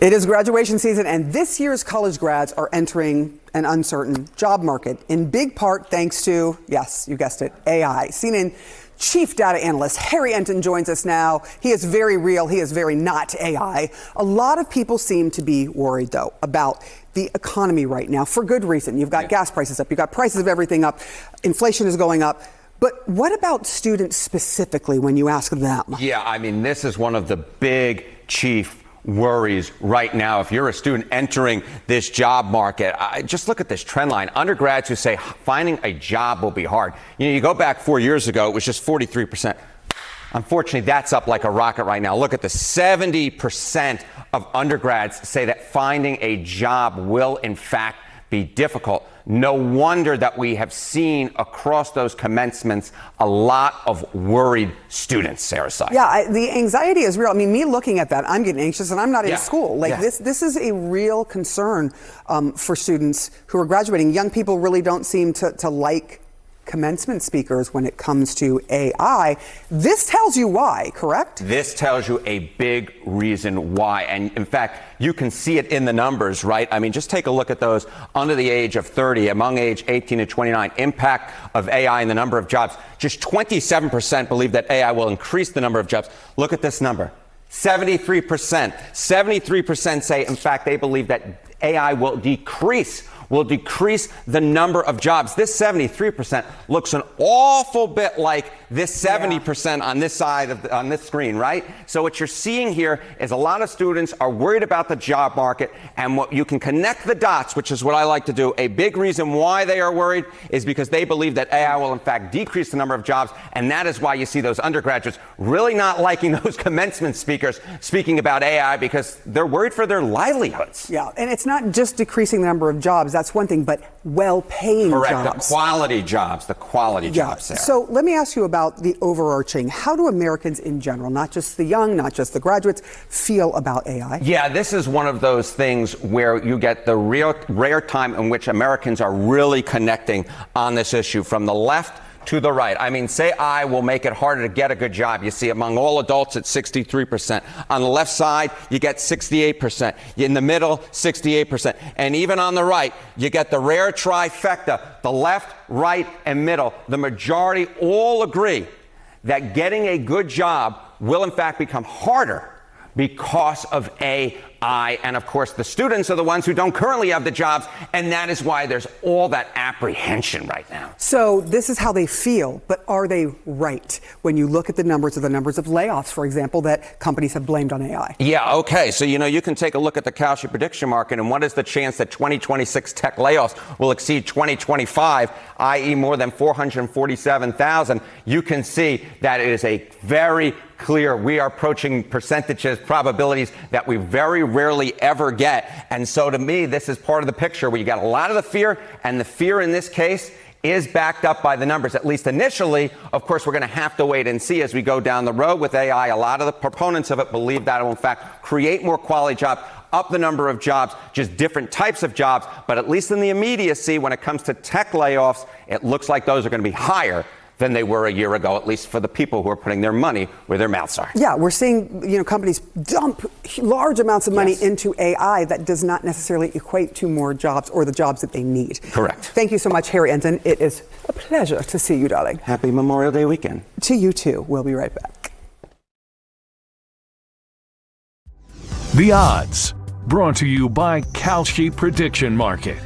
It is graduation season, and this year's college grads are entering an uncertain job market, in big part thanks to, yes, you guessed it, AI. CNN Chief Data Analyst Harry Enton joins us now. He is very real. He is very not AI. A lot of people seem to be worried, though, about the economy right now, for good reason. You've got gas prices up. You've got prices of everything up. Inflation is going up. But what about students specifically when you ask them? Yeah, I mean, this is one of the big chief worries right now. If you're a student entering this job market, just look at this trend line. Undergrads who say finding a job will be hard. You know, you go back 4 years ago, it was just 43%. Unfortunately, that's up like a rocket right now. Look at the 70% of undergrads say that finding a job will, in fact, be difficult. No wonder that we have seen across those commencements a lot of worried students, Sarah Side. Yeah, the anxiety is real. I mean, me looking at that, I'm getting anxious, and I'm not in school. Like this is a real concern for students who are graduating. Young people really don't seem to like commencement speakers when it comes to AI. This tells you why, correct? This tells you a big reason why. And in fact, you can see it in the numbers, right? I mean, just take a look at those under the age of 30, among age 18 to 29, impact of AI in the number of jobs. Just 27% believe that AI will increase the number of jobs. Look at this number. 73%. 73% say, in fact, they believe that AI will decrease the number of jobs. This 73% looks an awful bit like this 70% on this side on this screen, right? So what you're seeing here is a lot of students are worried about the job market, and what you can connect the dots, which is what I like to do. A big reason why they are worried is because they believe that AI will in fact decrease the number of jobs, and that is why you see those undergraduates really not liking those commencement speakers speaking about AI, because they're worried for their livelihoods. Yeah, and it's not just decreasing the number of jobs. That's one thing, but well-paying jobs. Correct, the quality jobs, Sarah. So let me ask you about the overarching. How do Americans in general, not just the young, not just the graduates, feel about AI? Yeah, this is one of those things where you get the rare time in which Americans are really connecting on this issue, from the left to the right. I mean, say I will make it harder to get a good job. You see, among all adults, it's 63%. On the left side, you get 68%. In the middle, 68%. And even on the right, you get the rare trifecta, the left, right, and middle. The majority all agree that getting a good job will, in fact, become harder because of AI. And of course, the students are the ones who don't currently have the jobs, and that is why there's all that apprehension right now. So this is how they feel, but are they right when you look at the numbers of layoffs, for example, that companies have blamed on AI? Yeah, okay. So, you know, you can take a look at the Kalshi prediction market, and what is the chance that 2026 tech layoffs will exceed 2025, i.e. more than 447,000? You can see that it is a very clear. We are approaching percentages, probabilities that we very rarely ever get. And so to me, this is part of the picture where you got a lot of the fear, and the fear in this case is backed up by the numbers, at least initially. Of course, we're going to have to wait and see as we go down the road with AI. A lot of the proponents of it believe that it will, in fact, create more quality jobs, up the number of jobs, just different types of jobs. But at least in the immediacy, when it comes to tech layoffs, it looks like those are going to be higher than they were a year ago, at least for the people who are putting their money where their mouths are. Yeah, we're seeing, you know, companies dump large amounts of money into AI. That does not necessarily equate to more jobs or the jobs that they need. Correct. Thank you so much, Harry Enton. It is a pleasure to see you, darling. Happy Memorial Day weekend. To you too. We'll be right back. The Odds, brought to you by Kalshi Prediction Market.